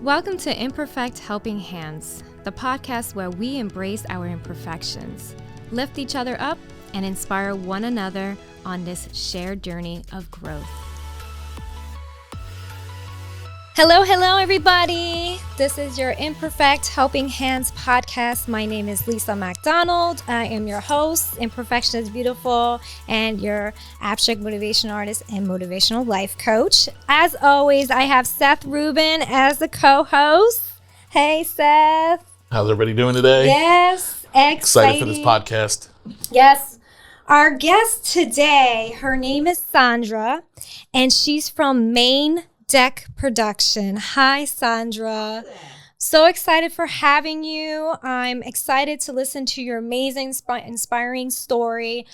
Welcome to Imperfect Helping Hands, the podcast where we embrace our imperfections, lift each other up, and inspire one another on this shared journey of growth. Hello, everybody. This is your Imperfect Helping Hands podcast. My name is Lisa MacDonald. I am your host, Imperfection is Beautiful, and your abstract motivation artist and motivational life coach. As always, I have Seth Rubin as the co-host. Hey, Seth. How's everybody doing today? Yes, excited for this podcast. Yes. Our guest today, her name is Sandra, and she's from Main Deck Production. Hi, Sandra. So excited for having you. I'm excited to listen to your amazing, inspiring story.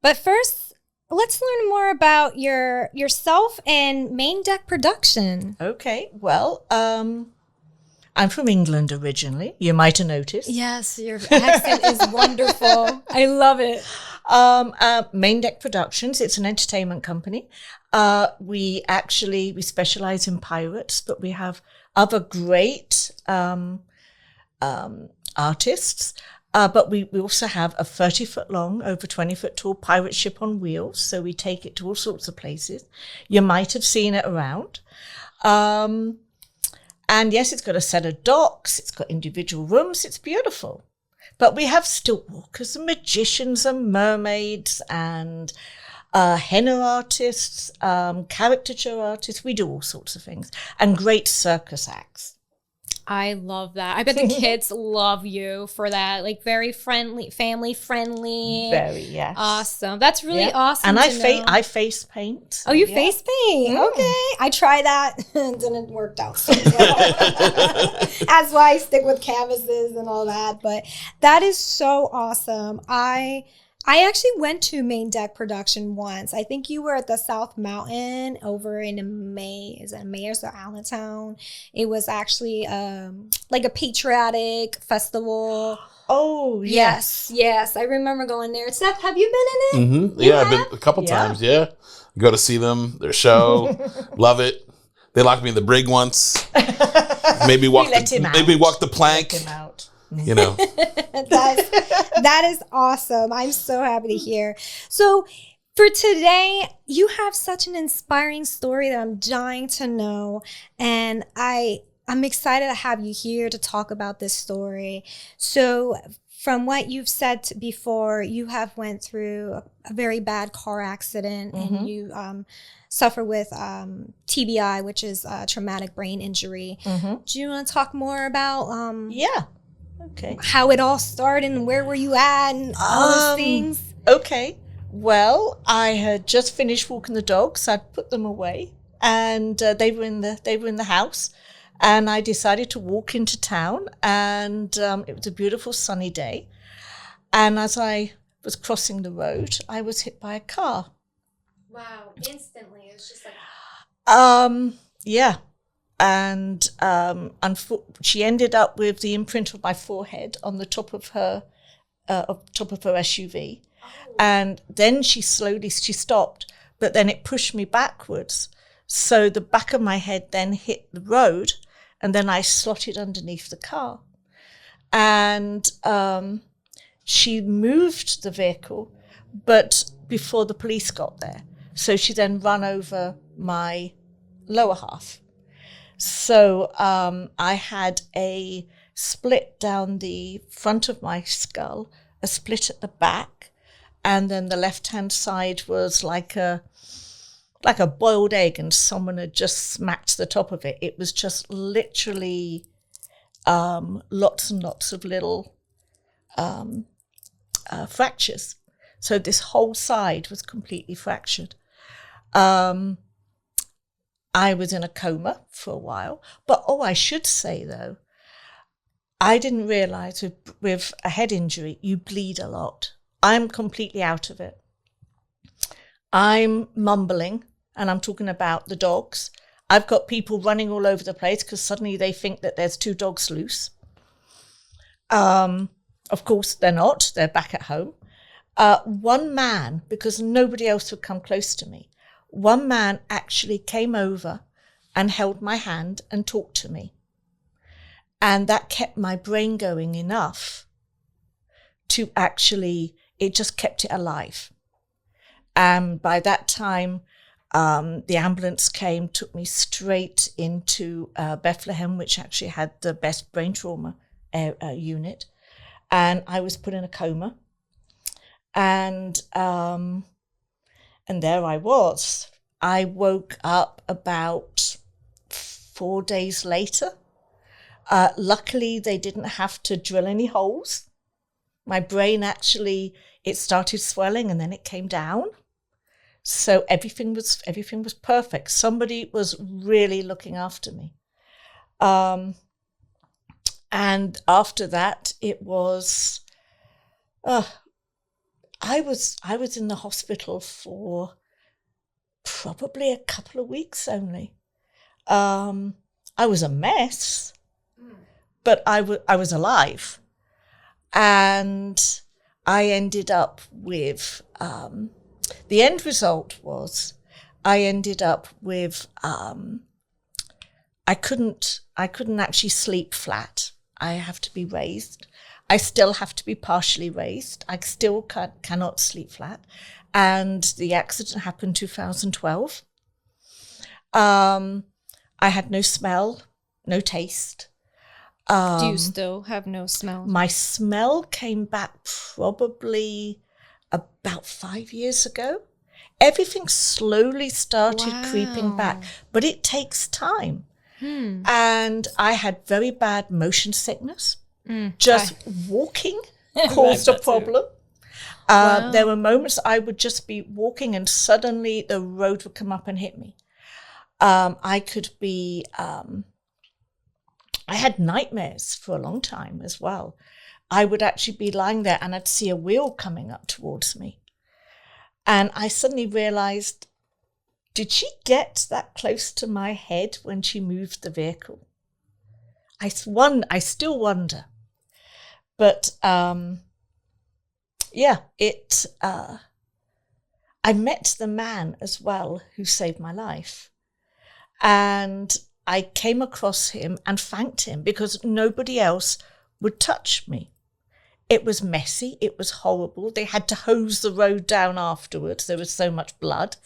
But first, let's learn more about yourself and Main Deck Production. Okay, well, I'm from England originally. You might have noticed. Yes, your accent is wonderful. I love it. Main Deck Productions, it's an entertainment company. We specialize in pirates, but we have other great artists. But we also have a 30-foot long, over 20-foot tall pirate ship on wheels. So we take it to all sorts of places. You might have seen it around. And yes, it's got a set of docks. It's got individual rooms. It's beautiful. But we have stilt walkers and magicians and mermaids and henna artists, caricature artists. We do all sorts of things. And great circus acts. I love that. I bet the kids love you for that. Like very friendly, family friendly. Very, yes. Awesome. That's really awesome. And I I face paint. So you face paint? Okay. I tried that. It didn't work out so well. That's why I stick with canvases and all that. But that is so awesome. I actually went to Main Deck Production once. I think you were at the South Mountain over in May. Is it May or so Allentown? It was actually like a patriotic festival. Oh, yes. Yes. I remember going there. Seth, have you been in it? Mm-hmm. Yeah, I've been a couple times. Yeah. Go to see them, their show. Love it. They locked me in the brig once. Maybe walk the plank. Let him out. You know. That is awesome. I'm so happy to hear. So for today, you have such an inspiring story that I'm dying to know. And I'm excited to have you here to talk about this story. So from what you've said before, you have went through a very bad car accident and you suffer with TBI, which is traumatic brain injury. Do you want to talk more about Okay. how it all started and where were you at and all those things? Okay. Well, I had just finished walking the dogs. I'd put them away, and they were in the house. And I decided to walk into town, and it was a beautiful sunny day. And as I was crossing the road, I was hit by a car. Wow! Instantly, it was just like. Yeah. And she ended up with the imprint of my forehead on the top of her SUV. And then she stopped, but then it pushed me backwards. So the back of my head then hit the road, and then I slotted underneath the car. And she moved the vehicle, but before the police got there. So she then ran over my lower half. So I had a split down the front of my skull, a split at the back, and then the left-hand side was like a boiled egg, and someone had just smacked the top of it. It was just literally lots and lots of little fractures. So this whole side was completely fractured. I was in a coma for a while. But, I should say, though, I didn't realize with a head injury, you bleed a lot. I'm completely out of it. I'm mumbling, and I'm talking about the dogs. I've got people running all over the place because suddenly they think that there's 2 dogs loose. Of course, they're not. They're back at home. One man, because nobody else would come close to me, one man actually came over and held my hand and talked to me. And that kept my brain going enough to actually, it just kept it alive. And by that time, the ambulance came, took me straight into Bethlehem, which actually had the best brain trauma unit. And I was put in a coma. And there I was. I woke up about 4 days later. Luckily, they didn't have to drill any holes. My brain actually, it started swelling and then it came down. So everything was perfect. Somebody was really looking after me. And after that, it was, I was in the hospital for probably a couple of weeks only. I was a mess, but I was alive. And I ended up with, the end result was I ended up with, I couldn't actually sleep flat. I have to be raised. I still have to be partially raised. I still cannot sleep flat. And the accident happened in 2012. I had no smell, no taste. Do you still have no smell? My smell came back probably about 5 years ago. Everything slowly started creeping back, but it takes time. And I had very bad motion sickness. Just walking caused a problem. There were moments I would just be walking and suddenly the road would come up and hit me. I could be, I had nightmares for a long time as well. I would actually be lying there and I'd see a wheel coming up towards me. And I suddenly realized, did she get that close to my head when she moved the vehicle? I still wonder. But I met the man as well who saved my life. And I came across him and thanked him because nobody else would touch me. It was messy. It was horrible. They had to hose the road down afterwards. There was so much blood.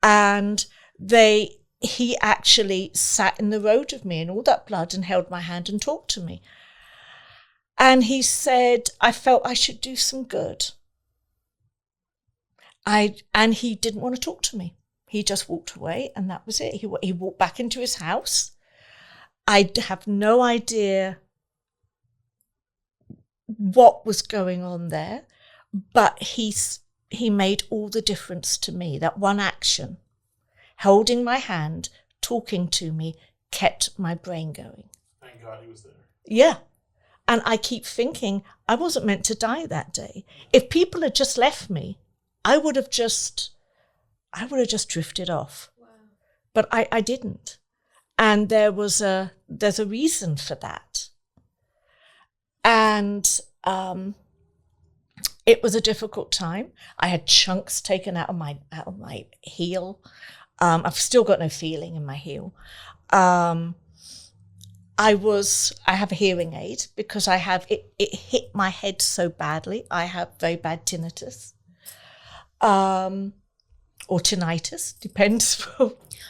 And he actually sat in the road with me in all that blood and held my hand and talked to me. And he said, I felt I should do some good. And he didn't want to talk to me. He just walked away and that was it. He walked back into his house. I have no idea what was going on there, but he made all the difference to me. That one action, holding my hand, talking to me, kept my brain going. Thank God he was there. Yeah. And I keep thinking, I wasn't meant to die that day. If people had just left me, I would have just drifted off. Wow. But I didn't. And there's a reason for that. And it was a difficult time. I had chunks taken out of my heel. I've still got no feeling in my heel. I have a hearing aid because I have it hit my head so badly. I have very bad tinnitus. Or tinnitus, depends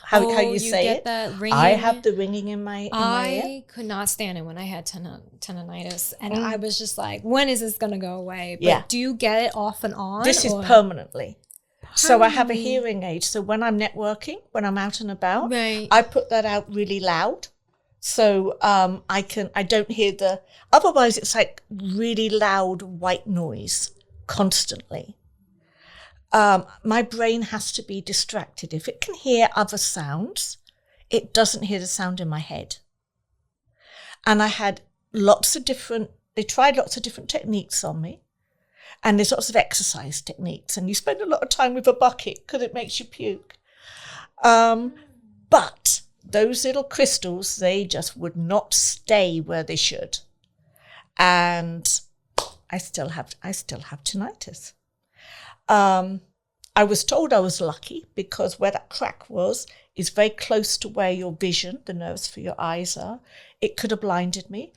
how you say it. That ringing? I have the ringing in my ear. I could not stand it when I had tinnitus. And I was just like, when is this going to go away? But do you get it off and on? This is permanently. So I have a hearing aid. So when I'm networking, when I'm out and about, I put that out really loud. So I don't hear otherwise it's like really loud white noise constantly. My brain has to be distracted. If it can hear other sounds, it doesn't hear the sound in my head. And I had they tried lots of different techniques on me. And there's lots of exercise techniques. And you spend a lot of time with a bucket because it makes you puke. But those little crystals, they just would not stay where they should. And I still have tinnitus. I was told I was lucky because where that crack was, is very close to where your vision, the nerves for your eyes are. It could have blinded me.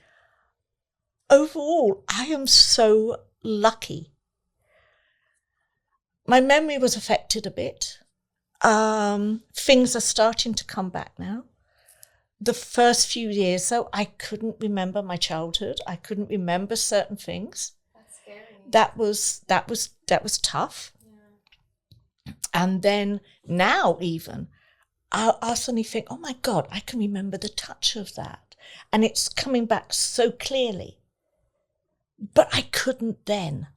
Overall, I am so lucky. My memory was affected a bit. Things are starting to come back now. The first few years, though, I couldn't remember my childhood. I couldn't remember certain things. That's scary. That was tough. Yeah. And then now even, I'll suddenly think, oh my God, I can remember the touch of that. And it's coming back so clearly. But I couldn't then.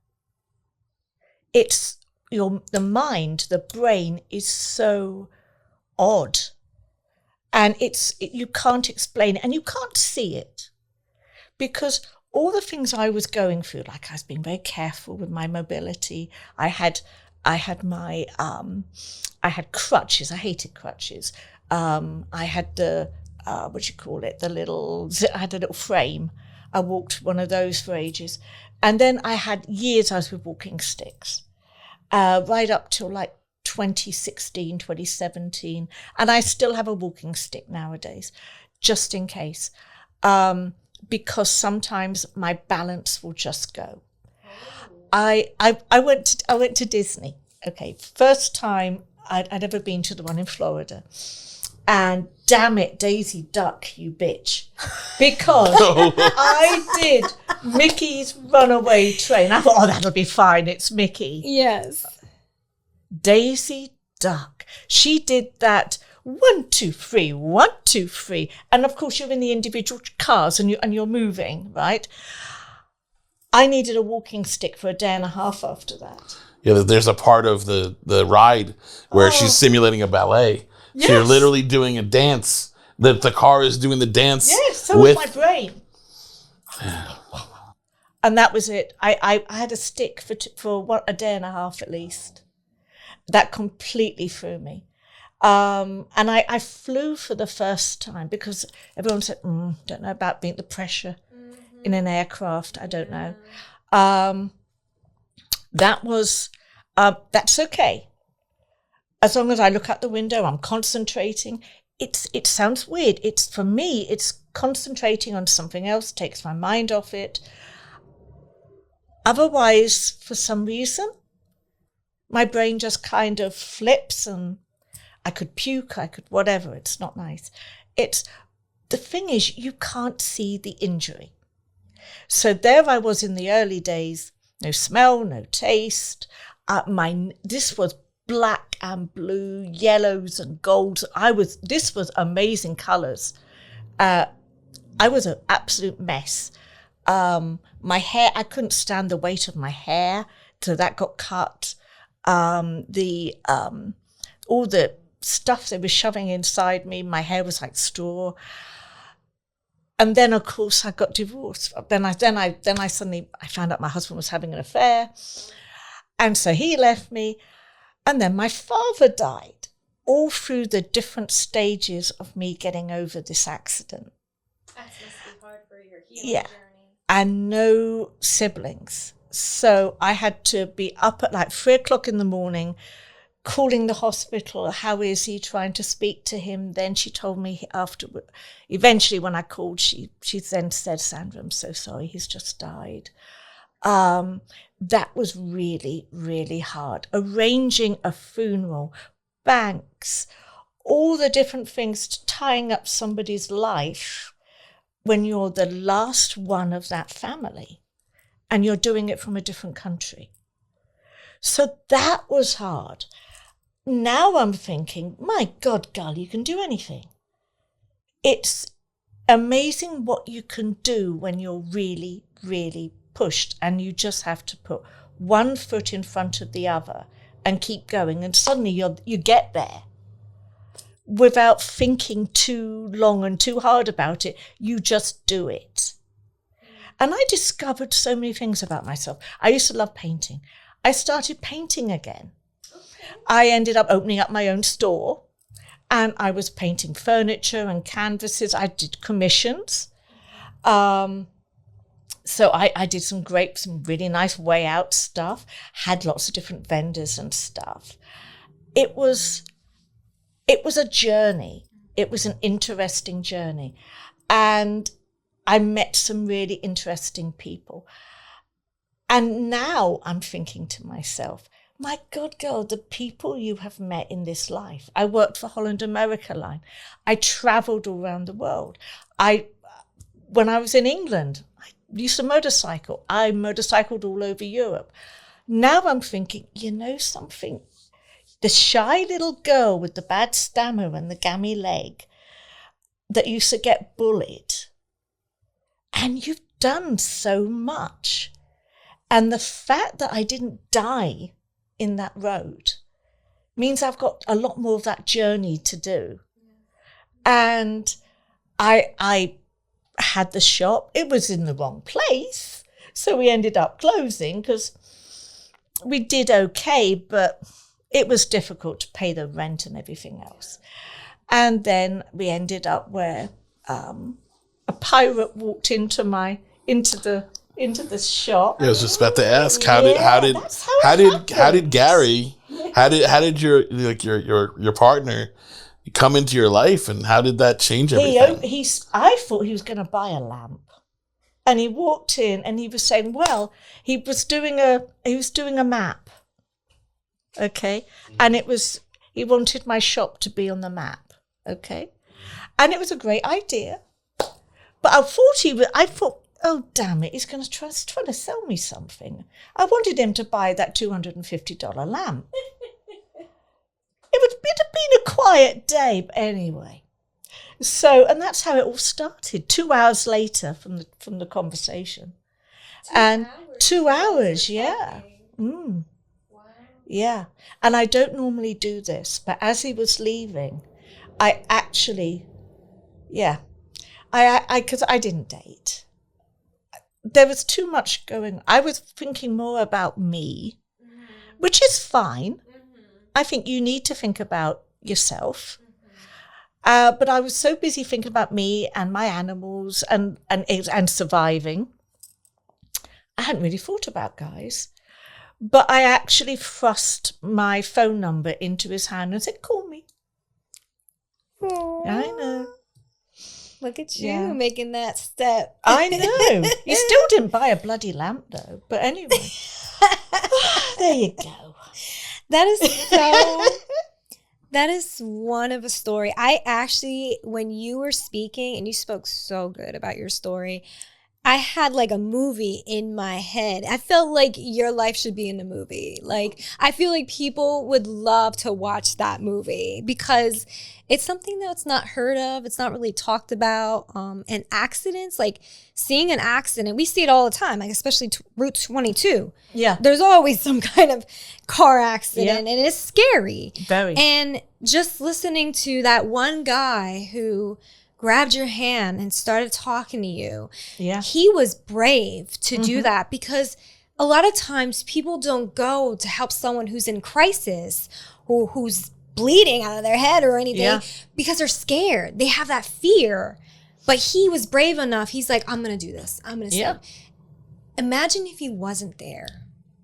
It's the mind, the brain is so odd. And you can't explain it and you can't see it. Because all the things I was going through, like I was being very careful with my mobility. I had crutches. I hated crutches. I had I had a little frame. I walked one of those for ages. And then I had years I was with walking sticks, right up till like 2016, 2017. And I still have a walking stick nowadays, just in case, because sometimes my balance will just go. I went to Disney. Okay, first time I'd ever been to the one in Florida. And damn it, Daisy Duck, you bitch. Because I did Mickey's Runaway Train. I thought, oh, that'll be fine. It's Mickey. Yes. Daisy Duck. She did that 1, 2, 3, 1, 2, 3. And of course, you're in the individual cars and you're moving, right? I needed a walking stick for a day and a half after that. Yeah, there's a part of the ride where she's simulating a ballet. Yes. So you're literally doing a dance. The car is doing the dance. Yes, so was my brain. And that was it. I had a stick for a day and a half at least. That completely threw me. And I flew for the first time because everyone said, don't know about the pressure in an aircraft. I don't know. That's okay. As long as I look out the window, I'm concentrating. It sounds weird. For me, it's concentrating on something else, takes my mind off it. Otherwise, for some reason, my brain just kind of flips and I could puke, I could whatever. It's not nice. The thing is, you can't see the injury. So there I was in the early days, no smell, no taste. This was black and blue, yellows and golds. This was amazing colours. I was an absolute mess. My hair, I couldn't stand the weight of my hair, so that got cut. All the stuff they were shoving inside me, my hair was like straw. And then, of course, I got divorced. Then I suddenly found out my husband was having an affair. And so he left me. And then my father died, all through the different stages of me getting over this accident. That must be hard for your healing journey. And no siblings. So I had to be up at like 3 o'clock in the morning, calling the hospital. How is he? Trying to speak to him. Then she told me afterward. Eventually, when I called, she then said, Sandra, I'm so sorry. He's just died. That was really, really hard. Arranging a funeral, banks, all the different things, tying up somebody's life when you're the last one of that family and you're doing it from a different country. So that was hard. Now I'm thinking, my God, girl, you can do anything. It's amazing what you can do when you're really, really pushed, and you just have to put one foot in front of the other and keep going, and suddenly you get there without thinking too long and too hard about it. You just do it. And I discovered so many things about myself. I used to love painting. I started painting again. I ended up opening up my own store, and I was painting furniture and canvases. I did commissions. So I did some really nice way out stuff, had lots of different vendors and stuff. It was it was a journey. It was an interesting journey. And I met some really interesting people. And now I'm thinking to myself, my God, girl, the people you have met in this life. I worked for Holland America Line. I traveled all around the world. When I was in England, I used to motorcycle. I motorcycled all over Europe. Now I'm thinking, you know something? The shy little girl with the bad stammer and the gammy leg that used to get bullied. And you've done so much. And the fact that I didn't die in that road means I've got a lot more of that journey to do. And I had the shop. It was in the wrong place. So we ended up closing because we did okay, but it was difficult to pay the rent and everything else. And then we ended up where a pirate walked into the shop. Yeah, I was just about to ask, how did Gary, how did your partner come into your life, and how did that change everything? I thought he was going to buy a lamp, and he walked in and he was saying, well, he was doing a map, okay, and he wanted my shop to be on the map, okay, and it was a great idea, but I thought, oh, damn it, he's going to try to sell me something. I wanted him to buy that $250 lamp. It had been a quiet day, but anyway. So, and that's how it all started. 2 hours later from the conversation. 2 hours, yeah. Mm. Wow. Yeah. And I don't normally do this, but as he was leaving, I actually, because I didn't date. There was too much going on. I was thinking more about me, which is fine. I think you need to think about yourself. But I was so busy thinking about me and my animals and surviving. I hadn't really thought about guys. But I actually thrust my phone number into his hand and said, call me. Aww. I know. Look at you making that step. I know. You still didn't buy a bloody lamp, though. But anyway. There you go. That is one of a story. I actually, when you were speaking, and you spoke so good about your story, I had like a movie in my head. I felt like your life should be in the movie. Like, I feel like people would love to watch that movie because it's something that's not heard of. It's not really talked about. And accidents, like seeing an accident, we see it all the time, like especially Route 22. Yeah. There's always some kind of car accident and it's scary. Very. And just listening to that one guy who grabbed your hand and started talking to you. Yeah. He was brave to do that because a lot of times people don't go to help someone who's in crisis or who's bleeding out of their head or anything because they're scared. They have that fear. But he was brave enough. He's like, I'm going to do this. I'm going to stop. Imagine if he wasn't there.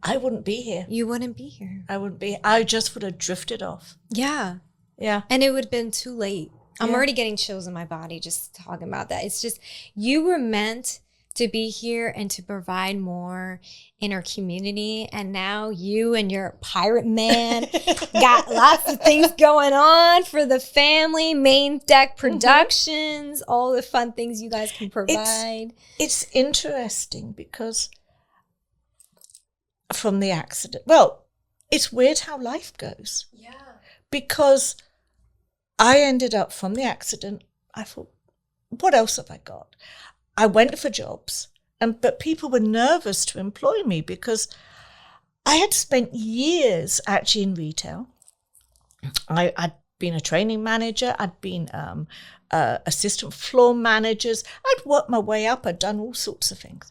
I wouldn't be here. You wouldn't be here. I wouldn't be. I just would have drifted off. Yeah. Yeah. And it would have been too late. I'm already getting chills in my body just talking about that. It's just, you were meant to be here and to provide more in our community. And now you and your pirate man got lots of things going on for the family, Main Deck Productions, all the fun things you guys can provide. It's interesting because from the accident, well, it's weird how life goes. Yeah. Because I ended up from the accident, I thought, what else have I got? I went for jobs, but people were nervous to employ me because I had spent years actually in retail. I'd been a training manager. I'd been assistant floor managers. I'd worked my way up. I'd done all sorts of things.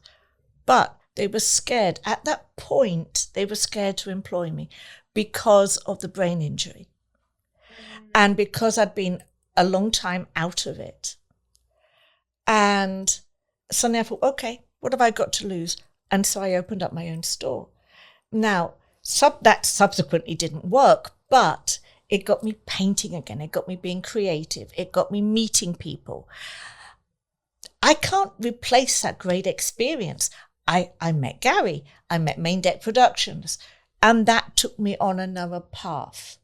But they were scared. At that point, they were scared to employ me because of the brain injury. And because I'd been a long time out of it. And suddenly I thought, okay, what have I got to lose? And so I opened up my own store. Now, that subsequently didn't work, but It got me painting again. It got me being creative. It got me meeting people. I can't replace that great experience. I met Gary. I met Main Deck Productions. And that took me on another path.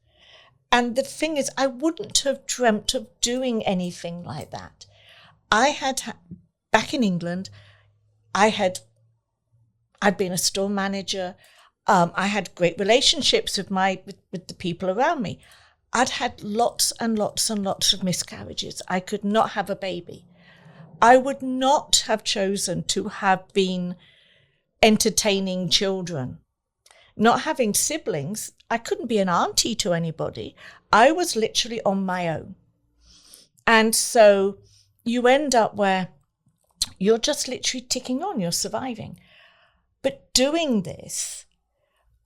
And the thing is, I wouldn't have dreamt of doing anything like that. Back in England, I'd been a store manager. I had great relationships with the people around me. I'd had lots and lots and lots of miscarriages. I could not have a baby. I would not have chosen to have been entertaining children. Not having siblings, I couldn't be an auntie to anybody. I was literally on my own. And so you end up where you're just literally ticking on, you're surviving. But doing this,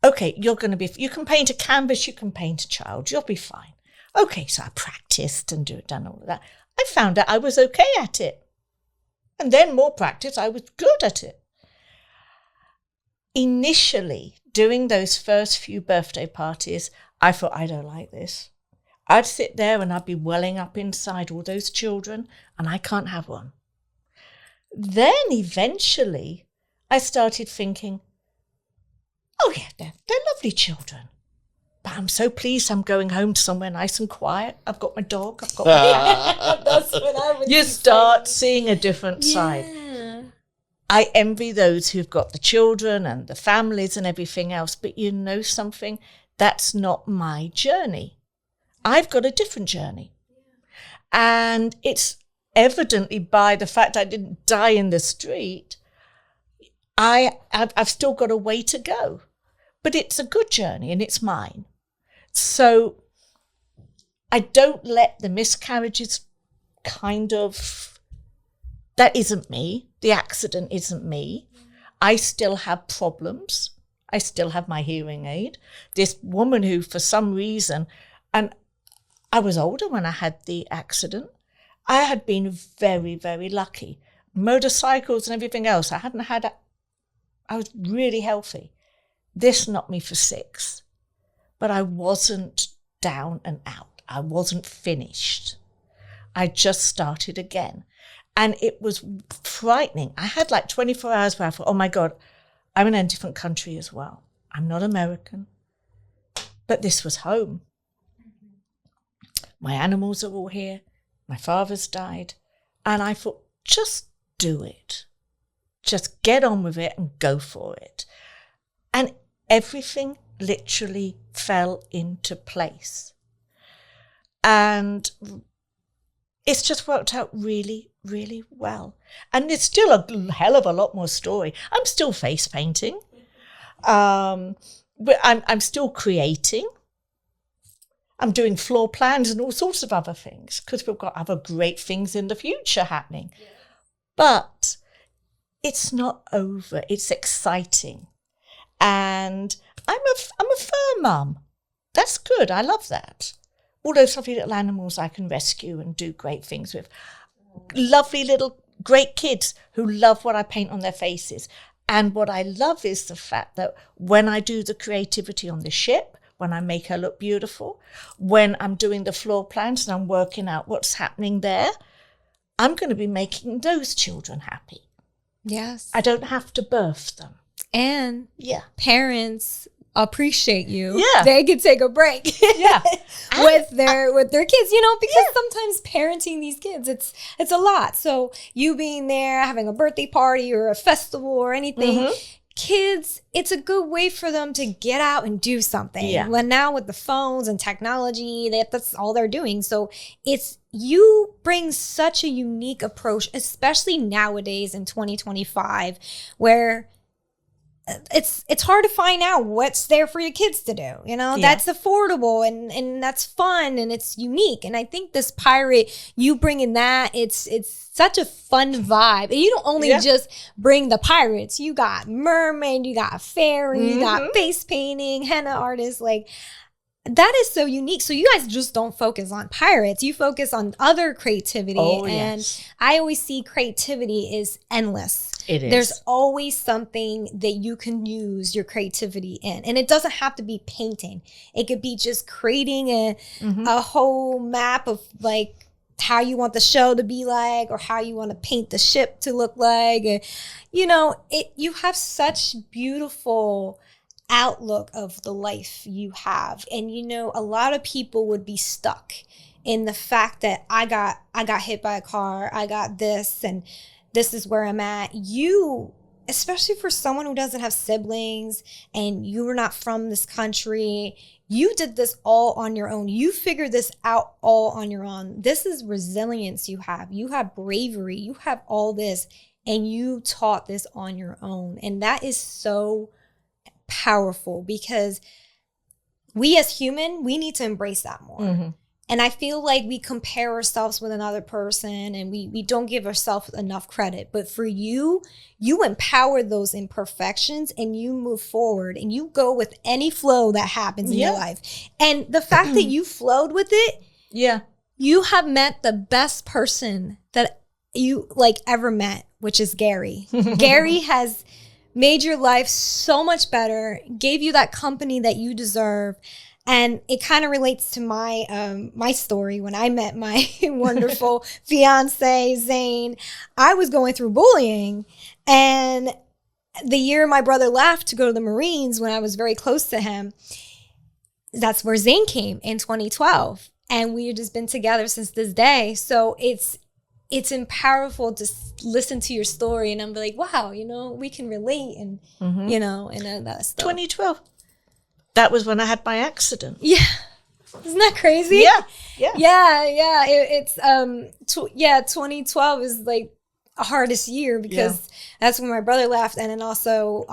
okay, you can paint a canvas, you can paint a child, you'll be fine. Okay, so I practiced and done all of that. I found out I was okay at it. And then more practice, I was good at it. Initially, doing those first few birthday parties, I thought, I don't like this. I'd sit there and I'd be welling up inside all those children, and I can't have one. Then eventually, I started thinking, oh yeah, they're lovely children. But I'm so pleased I'm going home to somewhere nice and quiet. I've got my dog, I've got my That's what I would You start seeing a different side. I envy those who've got the children and the families and everything else, but you know something? That's not my journey. I've got a different journey. And it's evidently by the fact I didn't die in the street, I've still got a way to go. But it's a good journey and it's mine. So I don't let the miscarriages that isn't me. The accident isn't me. I still have problems. I still have my hearing aid. This woman who, for some reason, and I was older when I had the accident, I had been very, very lucky. Motorcycles and everything else, I was really healthy. This knocked me for 6. But I wasn't down and out. I wasn't finished. I just started again. And it was frightening. I had like 24 hours where I thought, oh my God, I'm in a different country as well. I'm not American. But this was home. My animals are all here. My father's died. And I thought, just do it. Just get on with it and go for it. And everything literally fell into place. And it's just worked out really, really well. And it's still a hell of a lot more story. I'm still face painting. But I'm still creating. I'm doing floor plans and all sorts of other things because we've got other great things in the future happening. Yeah. But it's not over. It's exciting. And I'm a fur mum. That's good. I love that. All those lovely little animals I can rescue and do great things with. Lovely little great kids who love what I paint on their faces. And what I love is the fact that when I do the creativity on the ship, when I make her look beautiful, when I'm doing the floor plans and I'm working out what's happening there, I'm going to be making those children happy. Yes. I don't have to birth them. And parents appreciate you. Yeah. They can take a break. Yeah. with their kids, because sometimes parenting these kids, it's a lot. So you being there, having a birthday party or a festival or anything, kids, it's a good way for them to get out and do something. Yeah. When now with the phones and technology, that's all they're doing. So you bring such a unique approach, especially nowadays in 2025, where it's hard to find out what's there for your kids to do. That's affordable and that's fun and it's unique. And I think this pirate, you bringing that, it's such a fun vibe. And you don't only just bring the pirates. You got mermaid, you got fairy, you got face painting, henna artists. Like, That is so unique. So you guys just don't focus on pirates. You focus on other creativity. And I always see creativity is endless. It is. There's always something that you can use your creativity in. And it doesn't have to be painting. It could be just creating a whole map of like how you want the show to be like, or how you want to paint the ship to look like. And, you know, you have such beautiful outlook of the life you have. And you know, a lot of people would be stuck in the fact that I got hit by a car, I got this, and this is where I'm at. You, especially for someone who doesn't have siblings and you were not from this country, you did this all on your own. You figured this out all on your own. This is resilience you have. You have bravery. You have all this, and you taught this on your own. And that is so powerful, because we as human, we need to embrace that more. And I feel like we compare ourselves with another person, and we don't give ourselves enough credit. But for you empower those imperfections, and you move forward, and you go with any flow that happens in your life. And the fact that you flowed with it, you have met the best person that you like ever met, which is Gary. Gary has made your life so much better, gave you that company that you deserve. And it kind of relates to my my story. When I met my wonderful fiance, Zane, I was going through bullying. And the year my brother left to go to the Marines, when I was very close to him, that's where Zane came in 2012. And we've just been together since this day. So it's powerful to listen to your story, and I'm like, wow, you know, we can relate, and you know, and that stuff. 2012. That was when I had my accident. Yeah, isn't that crazy? Yeah. It's 2012 is like a hardest year, because that's when my brother left, and then also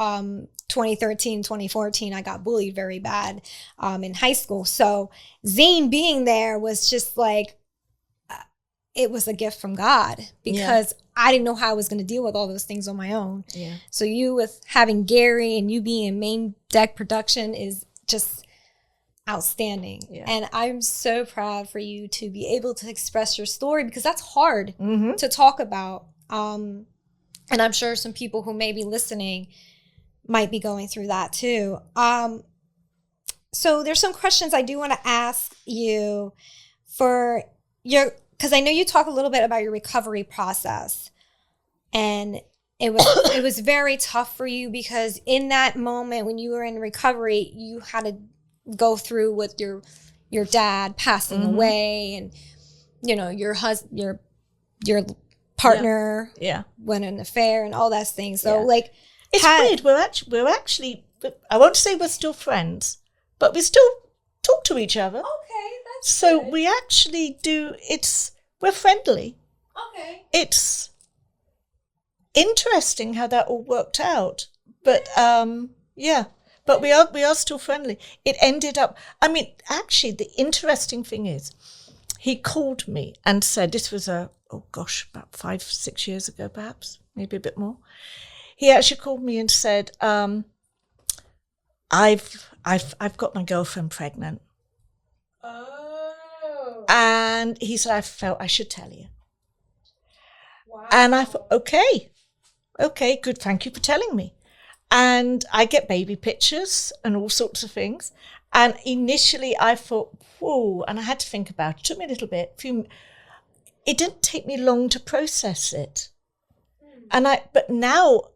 2013, 2014, I got bullied very bad in high school. So Zane being there was just like, it was a gift from God, because I didn't know how I was going to deal with all those things on my own. So you with having Gary and you being in main deck production is just outstanding. And I'm so proud for you to be able to express your story, because that's hard to talk about. And I'm sure some people who may be listening might be going through that too. So there's some questions I do want to ask you for your, because I know you talk a little bit about your recovery process, and it was very tough for you, because in that moment when you were in recovery, you had to go through with your dad passing away, and you know, your partner went in an affair and all that things. So like, it's weird. We're actually I won't say we're still friends, but we still talk to each other. Okay, that's so good. We actually do. We're friendly. Okay. It's interesting how that all worked out, but but we are still friendly. It ended up. I mean, actually, the interesting thing is, he called me and said, this was about 5-6 years ago, perhaps, maybe a bit more. He actually called me and said, I've got my girlfriend pregnant. Oh. And he said, I felt I should tell you. Wow. And I thought, okay, good, thank you for telling me. And I get baby pictures and all sorts of things. And initially I thought, whoa, and I had to think about it. It took me a little bit. It didn't take me long to process it. But now,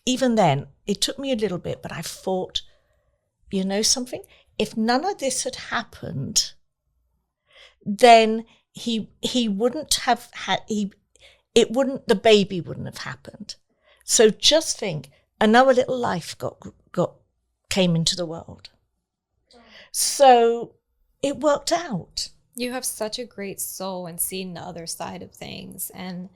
even then, it took me a little bit, but I thought, you know something? If none of this had happened, then he wouldn't have had, the baby wouldn't have happened. So just think, another little life came into the world. So it worked out. You have such a great soul and seeing the other side of things, and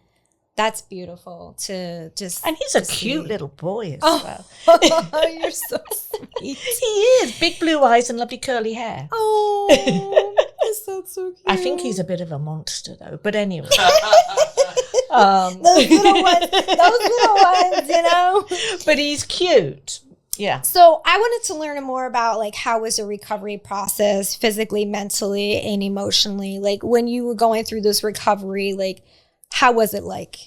that's beautiful to just. And he's a cute little boy as well. Oh, you're so sweet. He is. Big blue eyes and lovely curly hair. Oh, that's so cute. I think he's a bit of a monster though, but anyway. Those little ones, you know. But he's cute. Yeah. So I wanted to learn more about like how was the recovery process physically, mentally, and emotionally? Like when you were going through this recovery, like how was it like?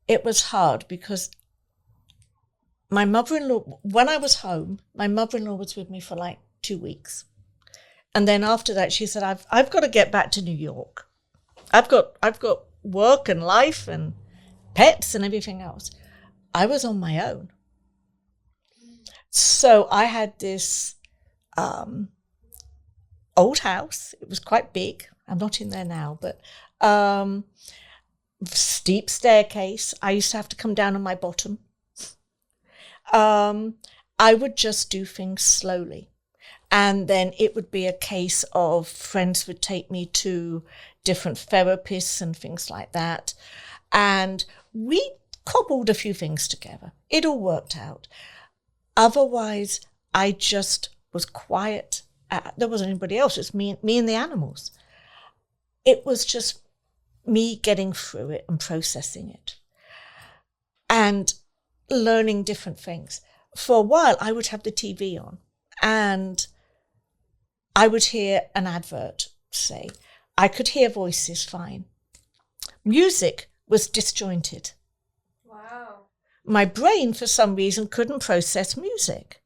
It was hard because my mother-in-law, when I was home, my mother-in-law was with me for like 2 weeks. And then after that, she said, I've got to get back to New York. I've got work and life and pets and everything else. I was on my own. So I had this old house. It was quite big. I'm not in there now, but steep staircase. I used to have to come down on my bottom. I would just do things slowly. And then it would be a case of friends would take me to different therapists and things like that. And we cobbled a few things together. It all worked out. Otherwise, I just was quiet. There wasn't anybody else. It was me and the animals. It was just me getting through it and processing it and learning different things. For a while, I would have the TV on and I would hear an advert, say. I could hear voices fine. Music was disjointed. Wow. My brain, for some reason, couldn't process music.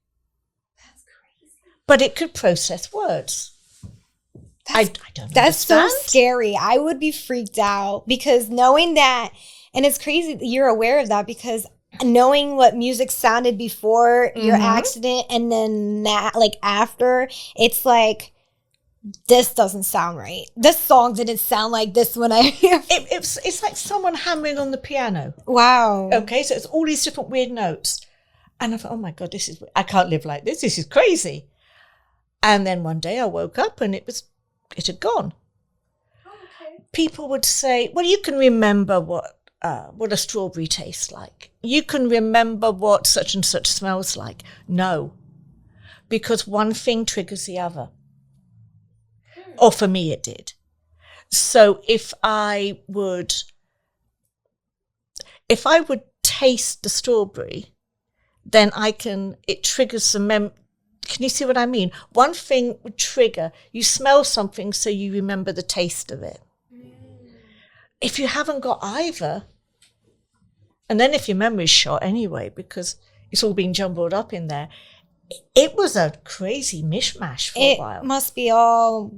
That's crazy. But it could process words. I don't That's understand. so scary. I would be freaked out because knowing that, and it's crazy that you're aware of that because knowing what music sounded before your accident and then that, like after, it's like, this doesn't sound right. This song didn't sound like this when I hear it. It's like someone hammering on the piano. Wow. Okay, so it's all these different weird notes. And I thought, oh my God, I can't live like this. This is crazy. And then one day I woke up and it had gone. Okay. People would say, well, you can remember what a strawberry tastes like. You can remember what such and such smells like. No, because one thing triggers the other. Or for me, it did. So if I would taste the strawberry, then it triggers some Can you see what I mean? One thing would trigger, you smell something so you remember the taste of it. If you haven't got either, and then if your memory's shot anyway, because it's all been jumbled up in there, it was a crazy mishmash for a while. It must be all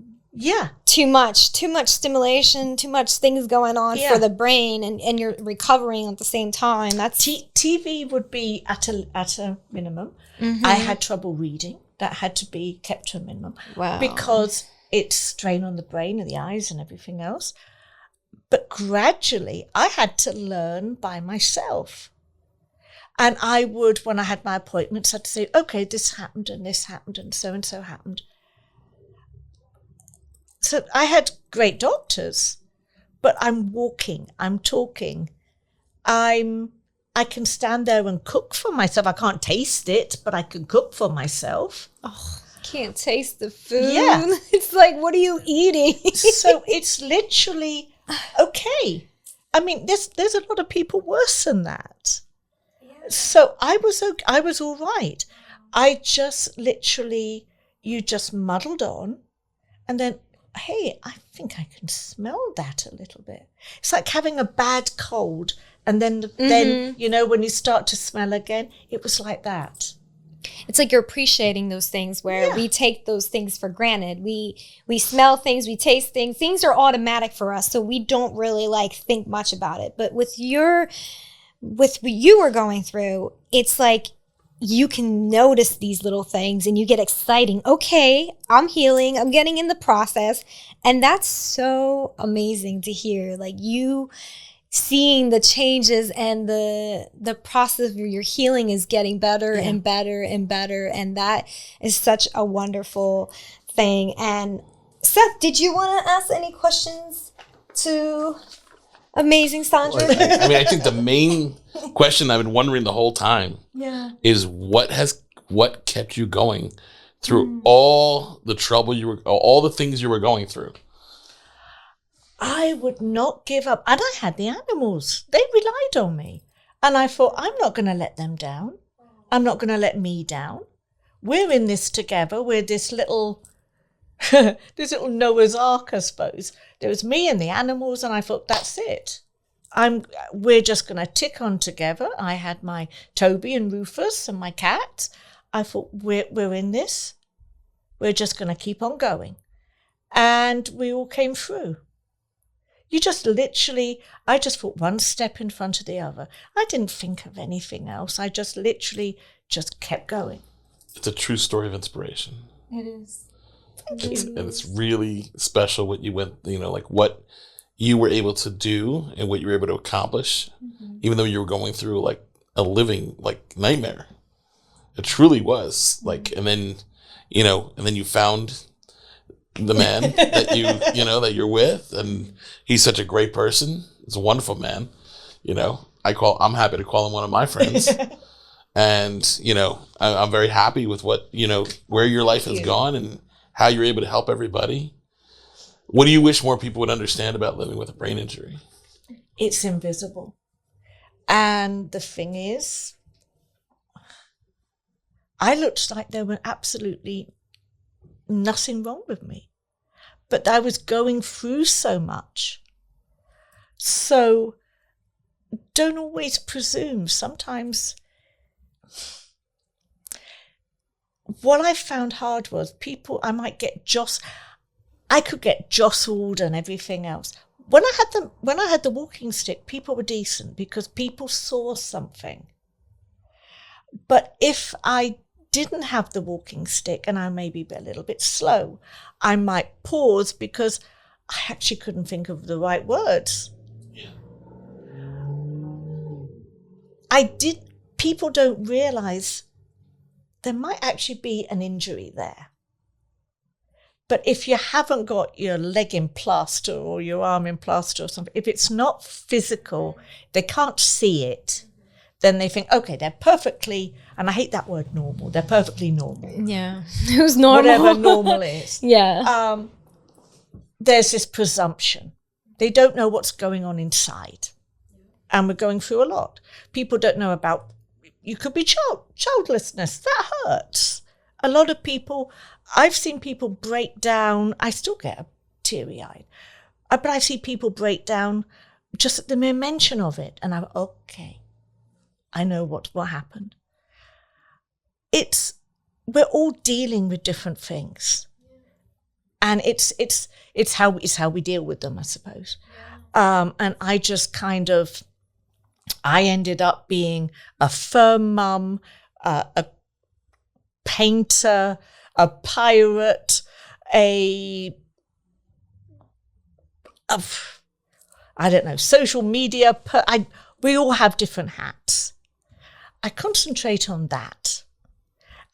too much stimulation, too much things going on for the brain, and you're recovering at the same time. That's TV would be at a minimum. I had trouble reading. That had to be kept to a minimum. Wow. Because it's strain on the brain and the eyes and everything else. But gradually, I had to learn by myself. And I would, when I had my appointments, I'd say, okay, this happened and so happened. So I had great doctors, but I'm walking, I'm talking, I can stand there and cook for myself. I can't taste it, but I can cook for myself. Oh, can't taste the food. Yeah. It's like, what are you eating? So it's literally okay. I mean, there's a lot of people worse than that. Yeah. So I was all right. I just literally, you just muddled on and then, hey, I think I can smell that a little bit. It's like having a bad cold. And then, you know, when you start to smell again, it was like that. It's like you're appreciating those things where we take those things for granted. We smell things, we taste things. Things are automatic for us, so we don't really like think much about it. But with what you were going through, it's like you can notice these little things and you get exciting. Okay, I'm healing. I'm getting in the process. And that's so amazing to hear. Like you seeing the changes and the process of your healing is getting better and better and better. And that is such a wonderful thing. And Seth, did you want to ask any questions to amazing Sandra? I mean, I think the main question I've been wondering the whole time is what kept you going through all the trouble all the things you were going through? I would not give up. And I had the animals. They relied on me. And I thought, I'm not going to let them down. I'm not going to let me down. We're in this together. We're this little Noah's Ark, I suppose. There was me and the animals, and I thought, that's it. We're just going to tick on together. I had my Toby and Rufus and my cat. I thought, we're in this. We're just going to keep on going. And we all came through. I just thought one step in front of the other. I didn't think of anything else. I just literally just kept going. It's a true story of inspiration. It is. And it's really special what you went, like what you were able to do and what you were able to accomplish, even though you were going through like a living like nightmare. It truly was like, and then you found the man that that you're with, and he's such a great person. He's a wonderful man. I'm happy to call him one of my friends. And, I'm very happy with what, where your life has gone and how you're able to help everybody. What do you wish more people would understand about living with a brain injury? It's invisible. And the thing is, I looked like there were absolutely nothing wrong with me. But I was going through so much. So don't always presume. Sometimes what I found hard was I could get jostled and everything else. When I had the walking stick, people were decent because people saw something. But if I didn't have the walking stick and I maybe be a little bit slow, I might pause because I actually couldn't think of the right words. Yeah. People don't realize there might actually be an injury there. But if you haven't got your leg in plaster or your arm in plaster or something, if it's not physical, they can't see it, then they think, okay, they're perfectly, and I hate that word normal, they're perfectly normal. Yeah, it was normal. Whatever normal is. Yeah. There's this presumption. They don't know what's going on inside. And we're going through a lot. People don't know about, you could be childlessness. That hurts. A lot of people, I've seen people break down. I still get teary-eyed. But I see people break down just at the mere mention of it. And I'm, okay, I know what happened. We're all dealing with different things. And it's how we deal with them, I suppose. And I just I ended up being a firm mum, a painter, a pirate, I don't know, social media. We all have different hats. I concentrate on that.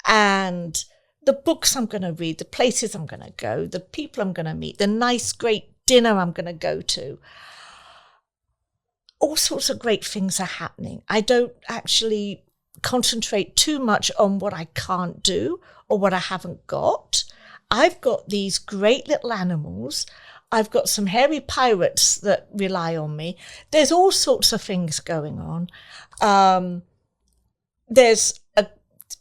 And the books I'm going to read, the places I'm going to go, the people I'm going to meet, the nice, great dinner I'm going to go to. All sorts of great things are happening. I don't actually concentrate too much on what I can't do or what I haven't got. I've got these great little animals. I've got some hairy pirates that rely on me. There's all sorts of things going on.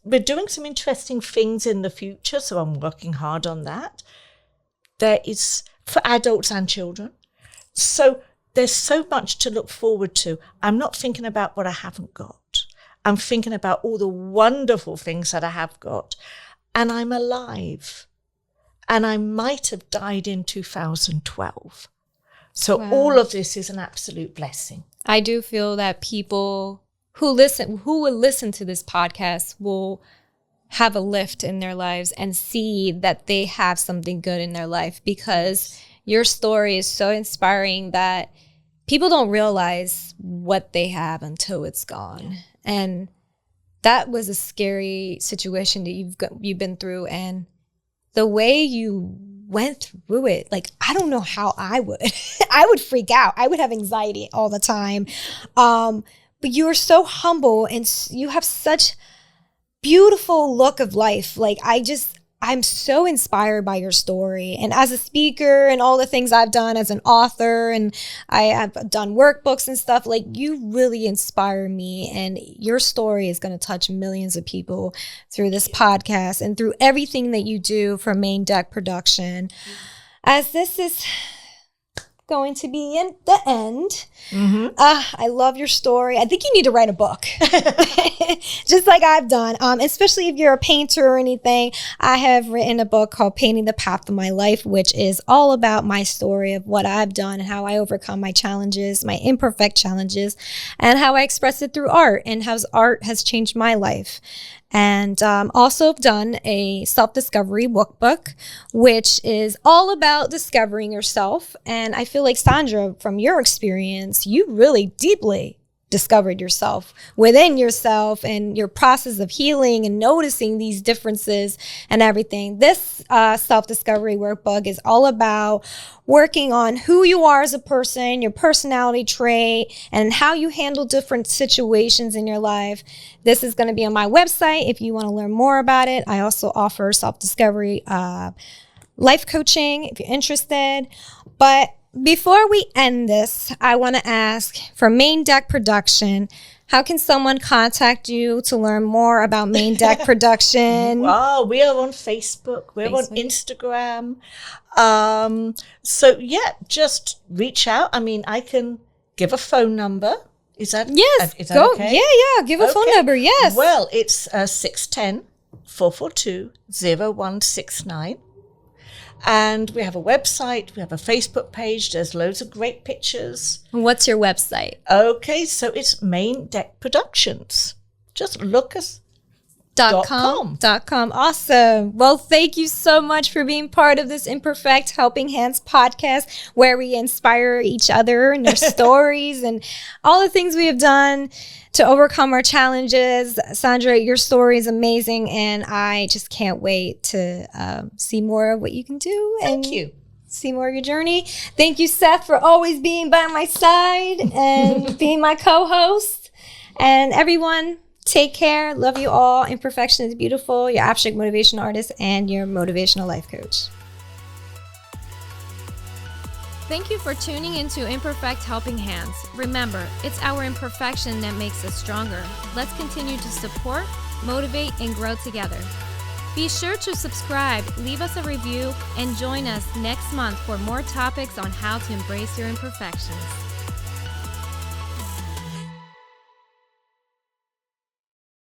We're doing some interesting things in the future, so I'm working hard on that. There is for adults and children. So there's so much to look forward to. I'm not thinking about what I haven't got. I'm thinking about all the wonderful things that I have got. And I'm alive. And I might have died in 2012. So all of this is an absolute blessing. I do feel that people who will listen to this podcast will have a lift in their lives and see that they have something good in their life, because your story is so inspiring that people don't realize what they have until it's gone. Yeah. And that was a scary situation that you've been through, and the way you went through it, like, I don't know how I would. I would freak out. I would have anxiety all the time. But you're so humble and you have such beautiful look of life. Like, I'm so inspired by your story. And as a speaker and all the things I've done as an author, and I have done workbooks and stuff, like, you really inspire me. And your story is going to touch millions of people through this podcast and through everything that you do for Main Deck Production. As this is going to be in the end. I love your story. I think you need to write a book, just like I've done. Especially if you're a painter or anything. I have written a book called Painting the Path of My Life, which is all about my story of what I've done and how I overcome my challenges, my imperfect challenges, and how I express it through art, and how art has changed my life. And also done a self-discovery workbook, which is all about discovering yourself. And I feel like, Sandra, from your experience, you really deeply discovered yourself within yourself and your process of healing and noticing these differences and everything. This self-discovery workbook is all about working on who you are as a person, your personality trait, and how you handle different situations in your life. This is going to be on my website if you want to learn more about it. I also offer self-discovery life coaching if you're interested. But before we end this, I want to ask, for Main Deck Production, how can someone contact you to learn more about Main Deck Production? Wow, we are on Facebook. We're on Instagram. So yeah, just reach out. I mean, I can give a phone number. Is that okay? Yeah. Give a phone number. Yes. Well, it's 610-442-0169. And we have a website, we have a Facebook page, there's loads of great pictures. What's your website? Okay, so it's Main Deck Productions. Just look us. .com. Awesome. Well, thank you so much for being part of this Imperfect Helping Hands podcast, where we inspire each other and their stories and all the things we have done to overcome our challenges. Sandra, your story is amazing, and I just can't wait to see more of what you can do. Thank you. See more of your journey. Thank you, Seth, for always being by my side and being my co-host. And everyone, take care. Love you all. Imperfection is beautiful. Your abstract motivation artist and your motivational life coach. Thank you for tuning into Imperfect Helping Hands. Remember, it's our imperfection that makes us stronger. Let's continue to support, motivate, and grow together. Be sure to subscribe, leave us a review, and join us next month for more topics on how to embrace your imperfections.